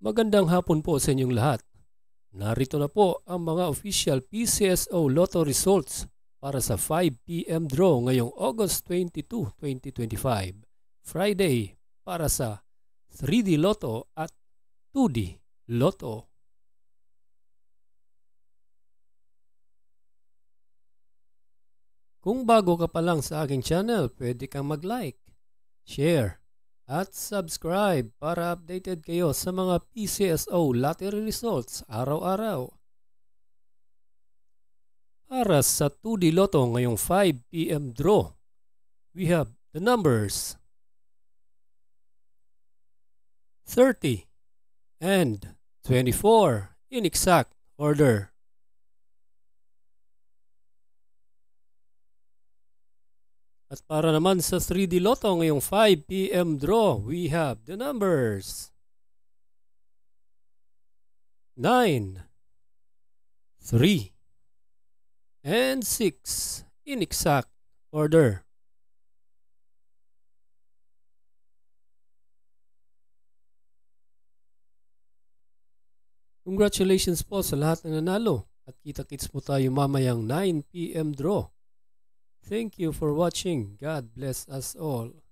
Magandang hapon po sa inyong lahat. Narito na po ang mga official PCSO Lotto results para sa 5 PM draw ngayong August 22, 2025. Friday para sa 3D Lotto at 2D Lotto. Kung bago ka pa lang sa aking channel, pwede kang mag-like, share, at subscribe para updated kayo sa mga PCSO lottery results araw-araw. Para sa 2D Lotto ngayong 5 PM draw, we have the numbers 30 and 24 in exact order. At para naman sa 3D Lotto ngayong 5 PM draw, we have the numbers 9, 3, and 6 in exact order. Congratulations po sa lahat ng nanalo at kita-kits po tayo mamayang 9 PM draw. Thank you for watching. God bless us all.